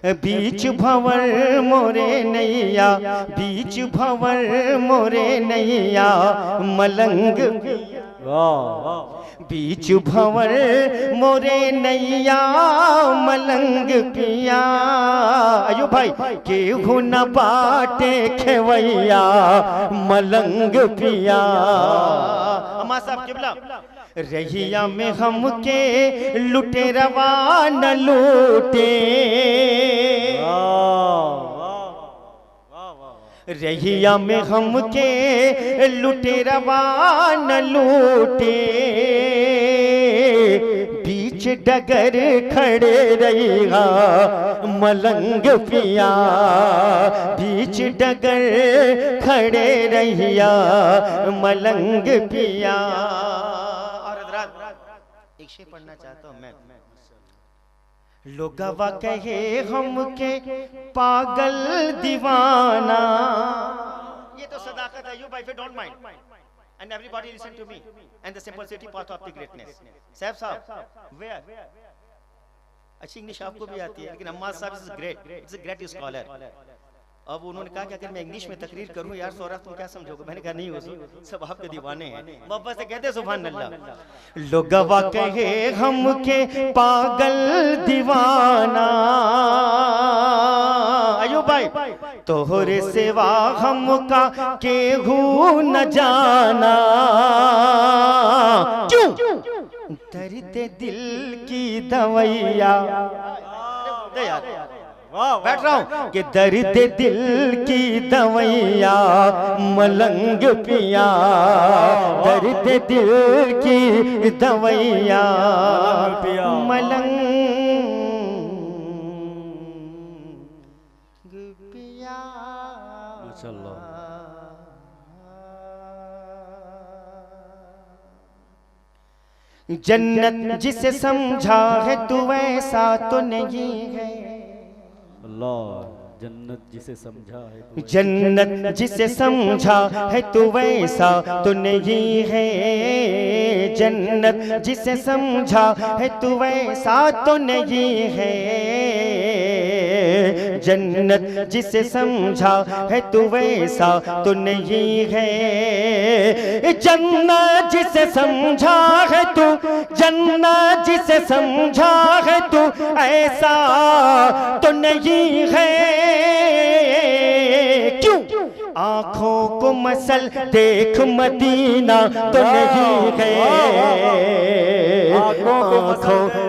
बीच भंवर मोरे नैया, बीच भंवर मोरे नैया मलंग, बीच भंवर मोरे नैया मलंग पिया। अयो भाई केहू न बाटे खेवैया मलंग पिया। अम्मा साहब किबला रहिया में हमके लुटे रवा न लूटे, रहिया में हमके लुटे रवा न लूटे, बीच डगर खड़े रहिया मलंग पिया, बीच डगर खड़े रहिया मलंग पिया। एक शेर पढ़ना चाहता हूँ मैं। लोगवा कहे हमके पागल दीवाना, ये तो सदाकत है। यू भाई don't mind and everybody listen to me and the simplicity path of the greatness। साहब वेयर अच्छी इंग्लिश आपको भी आती है, लेकिन अम्मा साहब is great, it's a great scholar. अब उन्होंने कहा कि अगर मैं इंग्लिश में तकरीर करूं यार सौरभ तुम क्या समझोगे? मैंने कहा नहीं हुजूर सब आपके दीवाने हैं, मोहब्बत से कहते सुभान अल्लाह। लोगवा कहे हमके पागल दीवाना, अयो भाई तोहरे सिवा हमका केहू न जाना, क्यों दर्द दिल की दवैया। बैठ रहा हूं कि दर्द दिल की दवैया मलंग पिया, दर्द दिल की दवैया मलंग पिया। जन्नत जिसे समझा है तू वैसा तो नहीं है, जन्नत जिसे समझा है, जन्नत जिसे समझा है तू वैसा तो नहीं है, जन्नत जिसे समझा है तू वैसा तो नहीं है, जन्नत जिसे समझा है तू वैसा तो नहीं है, जन्नत जिसे समझा है तू, जन्नत जिसे समझा है तू ऐसा तो नहीं है, क्यों आंखों को मसल देख मदीना तो नहीं है, आंखों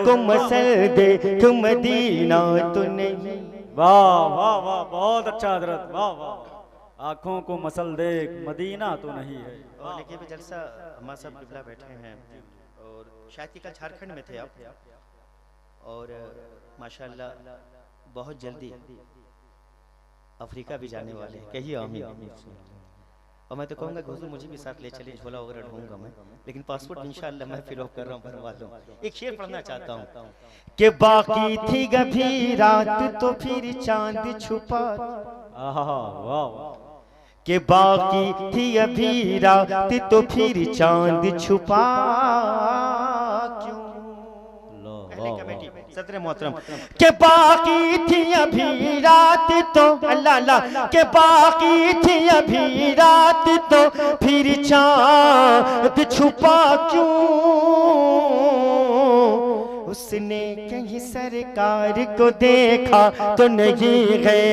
को मसल देख मदीना तो नहीं। वाह वाह वाह बहुत अच्छा हजरत, वाह वाह। आंखों को मसल देख मदीना तो नहीं है। और देखिए भी जलसा हमारे साहब किबला बैठे हैं और शायद कि कल झारखंड में थे आप, और माशाल्लाह बहुत जल्दी अफ्रीका भी जाने वाले हैं, कहिए आमीन। और मैं तो कहूँगा हुजूर मुझे भी साथ ले चलिए, झोला वगैरह ढूंढूंगा मैं, लेकिन पासपोर्ट इंशाअल्लाह मैं फिल कर रहा हूँ, भरवा दूँ। एक शेर पढ़ना चाहता हूँ कि बाकी थी गभी रात तो फिर चांद छुपा, कि बाकी थी अभी रात तो फिर चांद छुपा क्यों। सदर मोहतरम के बाकी थी अभी रात तो अल्लाह अल्लाह, के बाकी थी अभी रात तो फिर चांद छुपा क्यों, उसने कहीं सरकार को देखा तो नहीं है,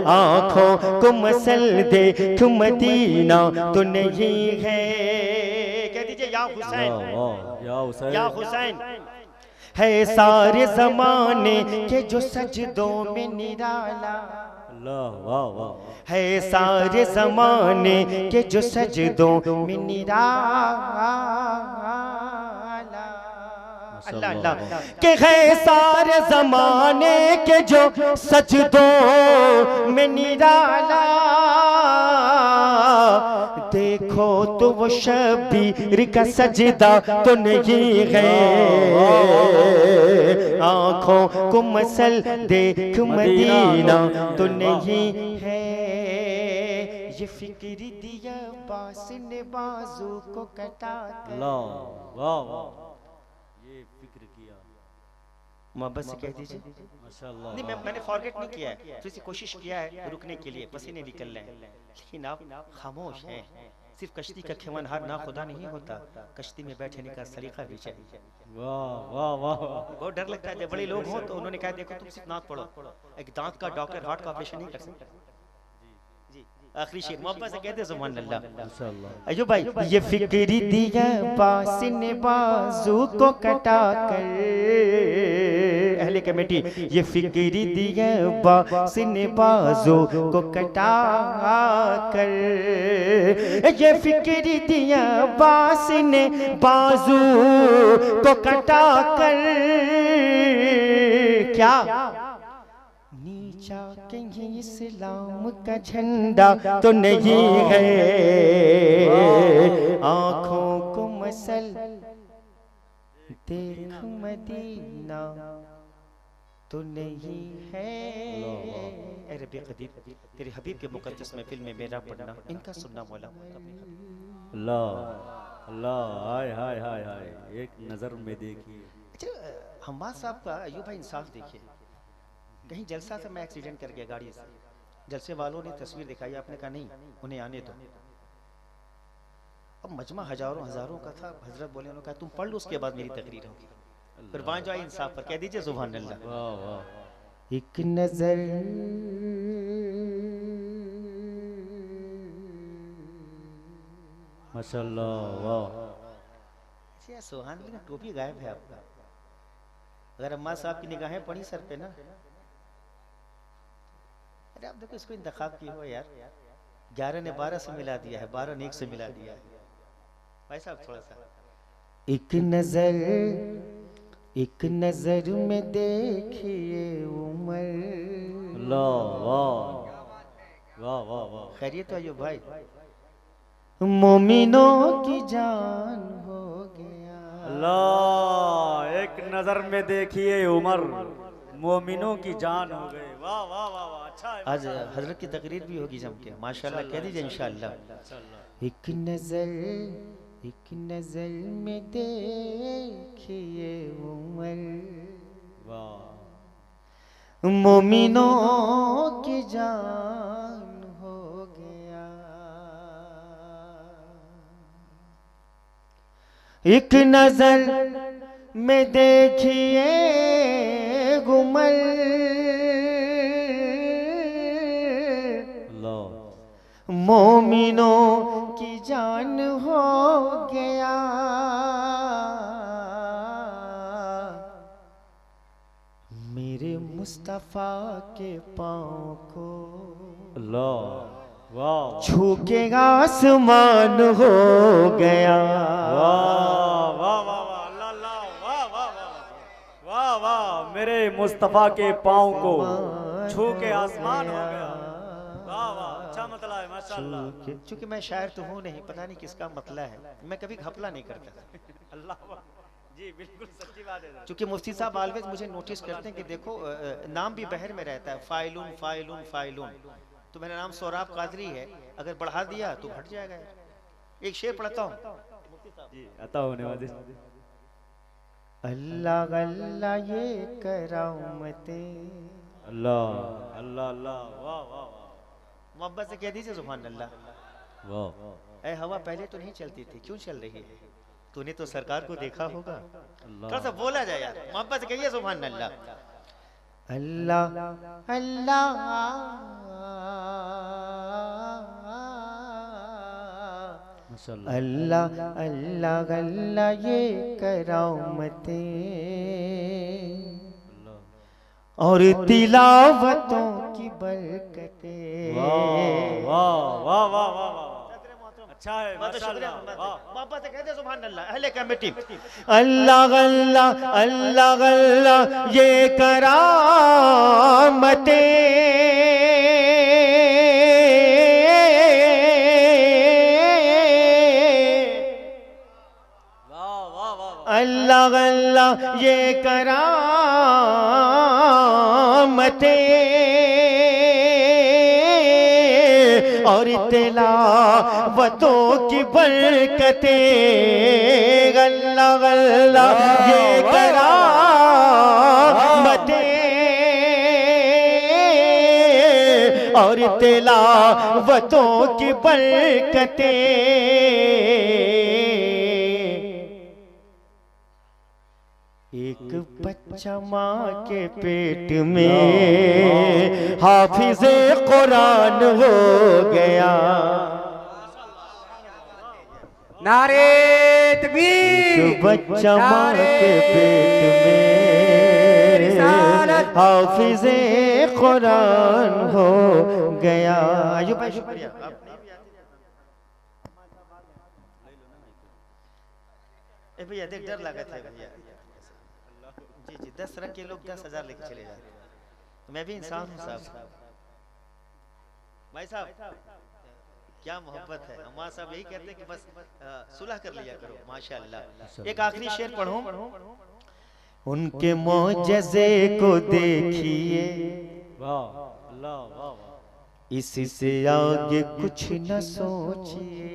आंखों को मसल देख मदीना तो नहीं है। कह दीजिए या हुसैन, या हुसैन है सारे जमाने के जो सजदों में निराला, है सारे जमाने के जो सजदों में निराला, अल्लाह अल्लाह के है सारे जमाने के जो सजदों में निराला, देखो तो वो शबीर का सजदा तो नहीं है, आंखों को मसल देख मदीना तो नहीं है, ये फिक्र दिया बास ने बाजू को कटा, वाह वाह ये फिक्र किया मोहब्बत से कह दीजिए। माशाल्लाह। नहीं, मैंने फॉरगेट नहीं किया है, थोड़ी सी कोशिश किया है रुकने के लिए, पसीने निकल रहे हैं, लेकिन आप खामोश हैं। सिर्फ कश्ती का खेवनहार ना खुदा नहीं होता, कश्ती में बैठने का सलीका भी चाहिए। वाह वाह वाह वाह। बहुत डर लगता है जब बड़े लोग हों तो उन्होंने कहा देखो तुम सिर्फ दांत पढ़ो, एक दांत का डॉक्टर हार्ट का ऑपरेशन नहीं कर सकता। जी, आखिरी शेर मोहब्बत से कहते सुभान अल्लाह। माशाल्लाह। अयो भाई, ये फिक्री दिया बास ने बाजू को कटा कर, अहले कमेटी, ये फिक्री दिया बास ने बाजू को कटा कर, ये फिक्री दिया बास ने बाजू को कटा कर, क्या नीचा कहीं इस्लाम का झंडा तो नहीं है, आंखों को मसल देख मदीना तो नहीं है। ए रब्बी कदीर, तेरे हबीब के मुकद्दस महफिल में मेरा पढ़ना, इनका सुनना मौला। अल्लाह अल्लाह, हाय हाय हाय हाय, एक नजर में देखिए। अच्छा, हम्माद साहब का अयूब भाई इंसाफ देखिए, कहीं जलसा से मैं एक्सीडेंट कर गया गाड़ी से, जलसे वालों ने तस्वीर दिखाई, आपने कहा नहीं उन्हें आने दो। अब मजमा हजारों हजारों का था, हजरत बोले, उन्होंने कहा तुम पढ़ लो उसके बाद मेरी तकरीर होगी। फिर बांझ जाए इंसाफ पर, कह दीजिए सुभान अल्लाह। वाह वाह। एक नजर माशाल्लाह वाह। सुभान अल्लाह, टोपी गायब है आपका। अगर अम्मा साहब की निगाहें पड़ी सर पे ना, अरे आप देखो इसको इंतखाब किया हो यार, 11 ने 12 से मिला दिया है, 12 ने 1 से मिला दिया है भाई साहब। थोड़ा सा एक नजर में देखिए उमर। अल्लाह वाह वाह वाह वाह। खैरियत तो आइयो भाई, मोमिनों की जान हो गया। अल्लाह, एक नजर में देखिए उमर, मोमिनों की जान हो गए। वाह वाह वाह वाह। अच्छा है। आज हजरत की तकरीर भी होगी जम के, माशाल्लाह कह दीजिए इंशाल्लाह। एक नजर में देखिए उमर, वाह। मोमिनों की जान हो गया। एक नजर में देखिए उमर, मोमिनों की जान हो गया। मेरे मुस्तफा के पाँव को अल्लाह वाह, छू के आसमान हो गया। वाह वाह वाह वाह, अल्लाह अल्लाह, वाह वाह वाह वाह वाह। मेरे मुस्तफा के पाँव को छू के आसमान हो गया। वाह वाह, अच्छा मतलब है माशाल्लाह। चूंकि मैं शायर तो हूँ नहीं, पता नहीं किसका मतलब है, मैं कभी घपला नहीं करता। अल्लाह वाह, जी बिल्कुल सच्ची बात है। चूंकि मुफ्ती साहब ऑलवेज मुझे नोटिस करते हैं कि देखो नाम भी बहर में रहता है, फाइलून फाइलून फाइलून, तो मेरा नाम सौराब कादरी है, अगर बढ़ा दिया तो घट जाएगा। एक शेर पढ़ता हूँ जी, अता होने वाले। अल्लाह अल्लाह ये करामते, अल्लाह अल्लाह अल्लाह, वाह वाह वाह। मोहब्बत से कह दीजिए सुभान अल्लाह। वाह। ऐ हवा पहले तो नहीं चलती थी, क्यों चल रही है? तूने तो सरकार को देखा होगा। अल्लाह थोड़ा सा बोला जाए यार, मोहब्बत से कहिए सुभान अल्लाह। अल्लाह अल्लाह माशाल्लाह। अल्लाह अल्लाह अल्लाह ये करामते और तिलावतों की बरकते। वाह वाह वाह वाह वाह वाह, अच्छा है माशाल्लाह। वाह, मोहब्बत से कहते सुभान अल्लाह। अहले कमेटी, अल्लाह अल्लाह अल्लाह अल्लाह ये करामते अल्लाह अल्लाह ये करामते और तिलावतों की बरकते। अल्लाह अल्लाह ये करामते और तिलावतों की बरकतें। एक बच्चा माँ के पेट में हाफिज़े कुरान हो गया। नारे तकबीर। एक बच्चा माँ के पेट में हाफिज़े कुरान हो गया। आयु भाई शुक्रिया। भैया देख डर लगा था भैया। जी जी 10 रंग के लोग 10,000 लेके चले जाते। मैं भी इंसान हूँ साहब। भाई साहब क्या मोहब्बत है। अम्मा साहब यही कहते हैं कि बस सुलह कर लिया करो। माशाअल्लाह। एक आखिरी शेर पढ़ूं। उनके मौजज़े को देखिए, वाह अल्लाह वाह वाह, इससे आगे कुछ न सोचिए।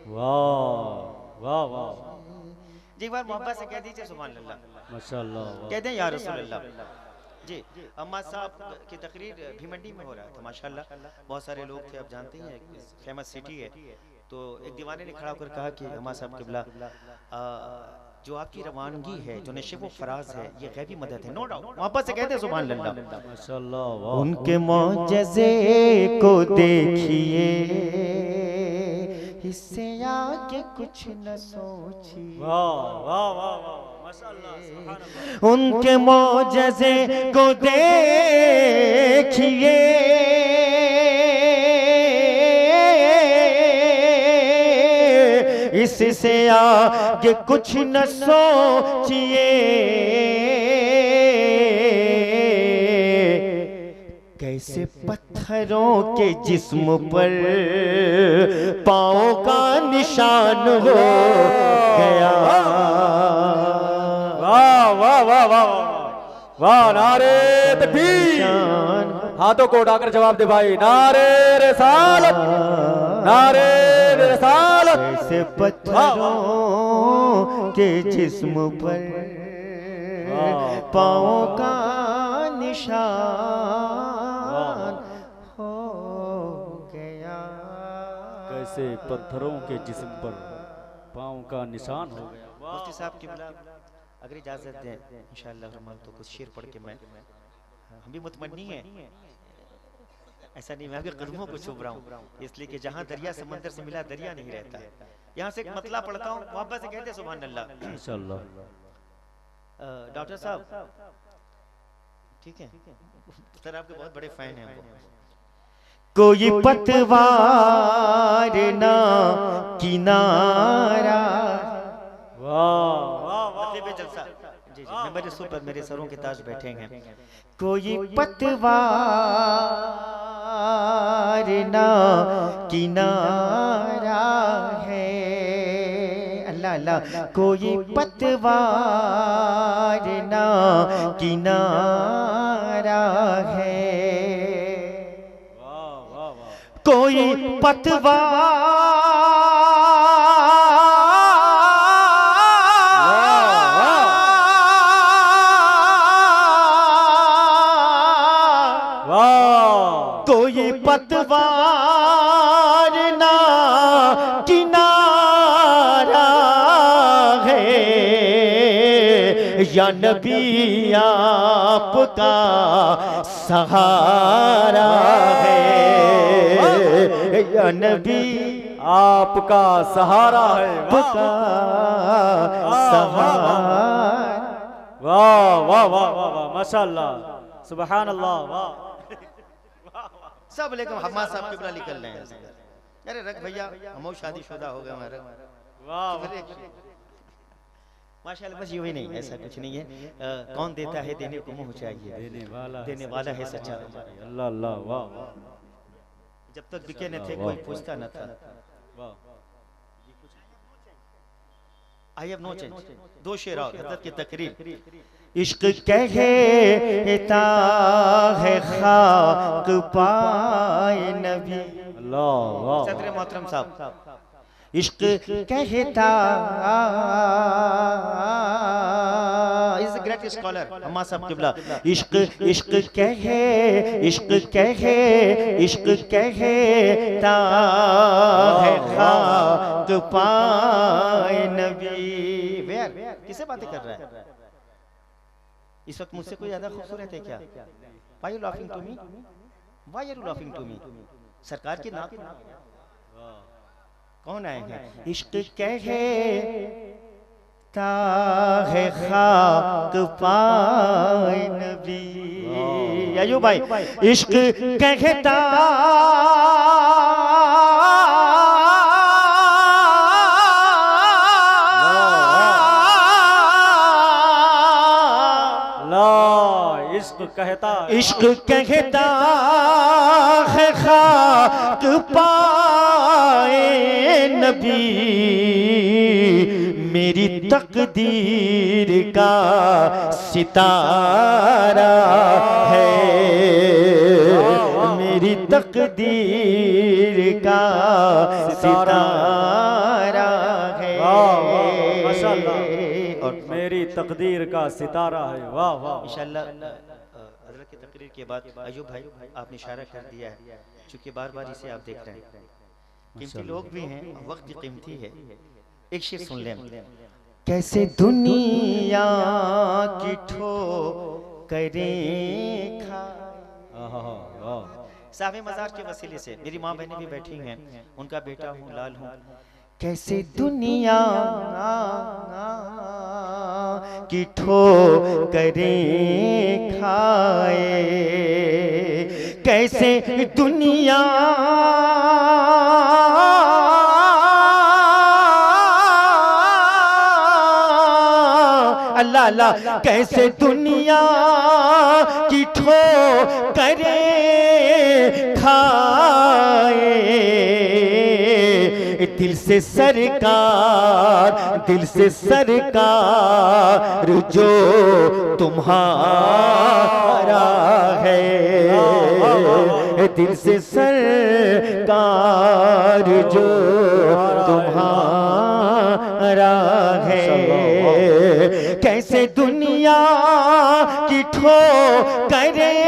वाह वाह वाह। जी एक बार मोहब्बत से कह दीजिए सुभान अल्लाह। माशाअल्लाह। कह दें या रसूल अल्लाह। जी अम्मा साहब की तकरीर भीमंडी में हो रहा था माशाल्लाह। बहुत सारे लोग थे, आप जानते हैं फेमस सिटी है। तो एक दीवाने ने खड़ा होकर कहा कि अम्मा साहब किबला जो आपकी रवानगी है, जो नशेब फराज है, ये गैबी मदद है। नो डाउट मोहब्बत से कहते हैं सुभान अल्लाह। माशाअल्लाह। उनके मौजज़े को देखिए, इससे आगे कुछ न सोचिए। वाह वाह वाह वाह माशाअल्लाह सुभान अल्लाह। उनके मौजज़े को देखिए, इससे आगे कुछ न सोचिए। कैसे पत्थरों के जिस्म पर पाँव का निशान हो गया। वाह वाह वाह वाह वाह। नारे तकबीर। हाथों को उठाकर जवाब दे भाई। नारे रिसालत, नारे रिसालत। कैसे पत्थरों के जिस्म पर पाँव का निशान हो गया। कैसे पत्थरों के जिस्म पर पाँव का निशान हो गया। मुफ्ती साहब की अगर इजाजत दें इंशाअल्लाह रहमान तो कुछ शेर पढ़ के मैं हम भी मुतमन्नी है। ऐसा नहीं मैं आपके कदमों को छू रहा हूँ, इसलिए कि जहाँ दरिया समंदर से मिला दरिया नहीं रहता। यहाँ से एक मतला पढ़ता हूँ, मोहब्बत से कहते हैं सुभान अल्लाह। इंशाअल्लाह। डॉक्टर साहब ठीक है सर, आपके बहुत बड़े फैन हैं वो। कोई पतवार ना किनारा। वाह वाह वाह। जलसा जी जी मेरे सर पर मेरे सरों के ताज बैठे हैं। कोई पतवार ना किनारा है। अल्लाह अल्लाह। कोई पतवार ना किनारा है। वाह वाह वाह। कोई पतवार पतवार ना किनारा है। या नबी आपका सहारा है। या नबी आपका सहारा है। आपका सहारा। वाह वाह वाह वाह वाह माशाअल्लाह सुभान अल्लाह। वाह सब लेकिन हम्मा साहब किबला निकल रहे हैं। अरे रख भैया हम शादीशुदा हो गए हमारे। वाह माशाल्लाह। बस यूं ही नहीं, ऐसा कुछ नहीं है। कौन देता है देने को मुंह चाहिए, देने वाला है सच्चा। अल्लाह अल्लाह। वाह वाह। जब तक बिके न थे कोई पूछता न था। I have no change. दो शेर और हज़रत की तकरीर। इश्क कहता है खाक पाए नबी। अल्लाह। सदर मोहतरम साहब इश्क कहता इज अ ग्रेट स्कॉलर अम्मा साहब किबला। इश्क इश्क कहे इश्क कहे इश्क कहता है खाक पाए नबी। वेयर किसे बातें कर रहा है इस वक्त? मुझसे कोई ज्यादा खूबसूरत है क्या? Why you laughing to me? Why are you laughing to me? सरकार की नाक कौन आए हैं? इश्क कहे है खाक पाए नबी। अयूब भाई, इश्क कहता इश्क कहता है खाक पाए नबी। मेरी तकदीर का सितारा है, मेरी तकदीर का सितारा है। माशाअल्लाह, और मेरी तकदीर का सितारा है। वाह वाह। इंशाअल्लाह हज़रत की तकरीर के बाद अयूब भाई आपने इशारा कर दिया है, चूंकि बार बार इसे आप देख रहे हैं, कीमती लोग भी हैं, वक्त भी कीमती है। एक शेर सुन लें। कैसे दुनिया की ठोकरें खा। साहब मज़ार के वसीले से मेरी माँ बहनें भी बैठी हैं, उनका बेटा हूँ, लाल हूँ। कैसे दुनिया की ठोकरें खाए, कैसे दुनिया अल्लाह अल्लाह, कैसे दुनिया की ठोकरें खाए। दिल से सरकार, दिल से सरकार जो तुम्हारा है, दिल से सरकार जो तुम्हारा है। कैसे दुनिया की ठोकरें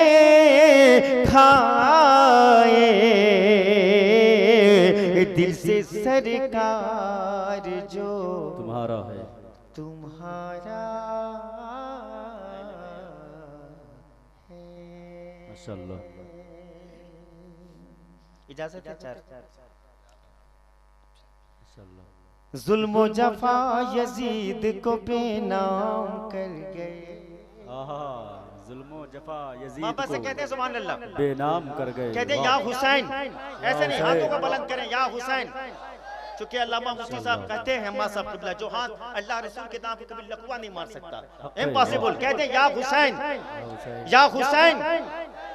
खाए, दिल से सरकार जो तुम्हारा है, तुम्हारा है। माशाअल्लाह। इजाजत है चार। माशाअल्लाह। जुल्म जफा यजीद को बेनाम कर गए। जुल्म जफा यजीद वापस से कहते हैं सुभान अल्लाह, बेनाम कर गए। कहते हैं या हुसैन, ऐसे नहीं, हाथों को बुलंद करें, या हुसैन। चूंकि अल्लामा मुफ्ती साहब कहते हैं, अम्मा साहब किबला, जो हाथ अल्लाह रसूल के नाम पे कभी लकवा नहीं मार सकता, इम्पॉसिबल। कहते हैं या हुसैन, या हुसैन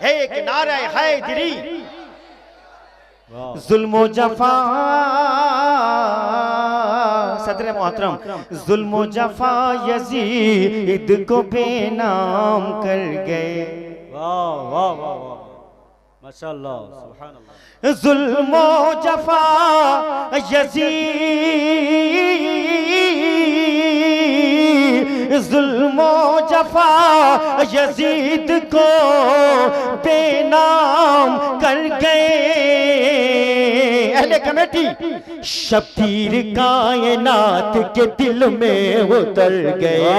है एक नारा हैदरी। जुल्म जफा सदर मोहतरम, जुल्म जफा यजीद को बेनाम कर गए। वाह वाह वाह वाह, माशाअल्लाह, सुभान अल्लाह। जुल्म जफा यजीद, जुल्म जफा यजीद को बेनाम कर गए। अहले कमेटी, शब्बीर कायनात के दिल में उतर गए,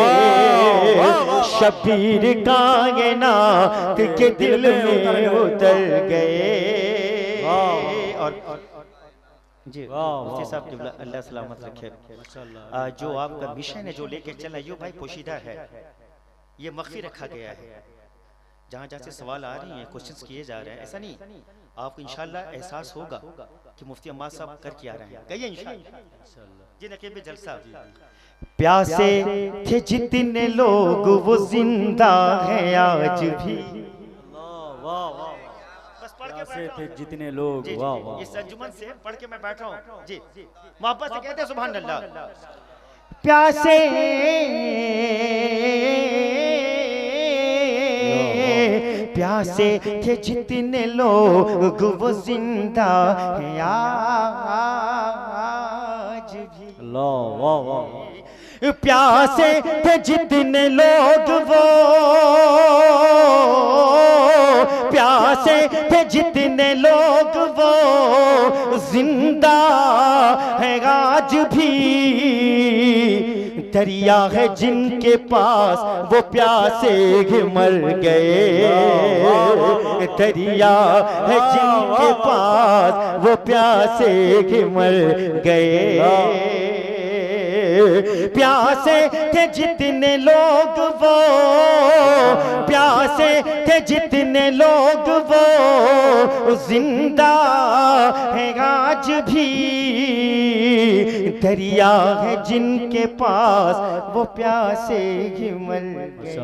शब्बीर कायनात के दिल में उतर गए। और जी मुफ्ती साहब अल्लाह सलामत रखे। जो आपका मिशन है, जो लेके चल रहे, भाई पोशीदा है, ये मख्फी रखा गया है। जहाँ जहाँ से सवाल आ रही हैं, क्वेश्चंस किए जा रहे हैं, ऐसा नहीं, आपको इंशाल्लाह एहसास होगा कि मुफ्ती अम्मा साहब कर क्या रहे हैं। कहिए इंशाल्लाह जी। नकीब जलसा। प्यासे थे जितने लोग वो जिंदा हैं आज भी। वाह वाह, बस पढ़ के प्यासे थे जितने लोग। वाह वाह, इस अंजुमन से पढ़ के मैं बैठा हूँ जी। मोहब्बत से कहते हैं सुभान अल्लाह। प्यासे प्यासे थे जितने लोग वो जिंदा हैं अल्लाह वाह वाह वाह। प्यासे थे जितने लोग वो, प्यासे थे जितने लोग वो, जिंदा है आज भी। दरिया है जिनके पास वो प्यासे मर गए, दरिया है जिनके पास वो प्यासे मर गए। प्यासे थे जितने लोग वो, प्यासे थे जितने लोग वो, जिंदा है आज भी। दरिया है जिनके पास वो प्यासे ही मर गए।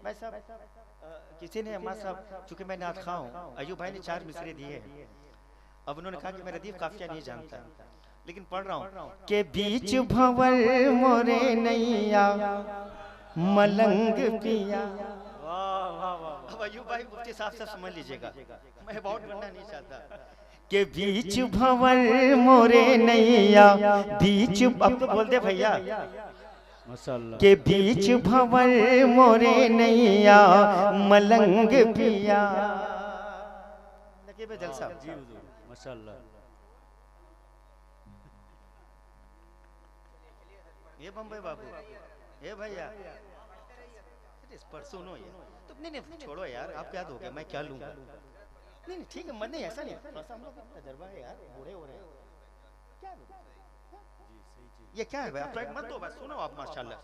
भाई साहब, किसी ने अम्मा साहब, चूंकि मैं नात खा हूँ, अयूब भाई ने 4 मिसरे दिए। अब उन्होंने कहा कि मैं रदीफ काफिया नहीं जानता, लेकिन पढ़ रहा हूँ के बीच भंवर मोरे नैया मलंग पिया। अब अयूब भाई मुफ्ती साहब से समझ लीजिएगा, मैं बहुत बनना नहीं चाहता। के बीच भंवर मोरे नैया, बीच, अब तो बोल दे भैया, के बीच भंवर मोरे नैया मलंग पिया। जलसा माशाल्लाह। ये बम्बई बाबू, ये भैया, इस पर सुनो ये तो, नहीं छोड़ो यार, आप क्या दोगे, मैं क्या लूंगा। नहीं ठीक है, मन नहीं, ऐसा नहीं, ऐसा हम लोग का तजर्बा है यार, बूढ़े हो रहे हैं क्या। ये क्या है भाई, आप मत दो, बस सुनो आप माशाल्लाह।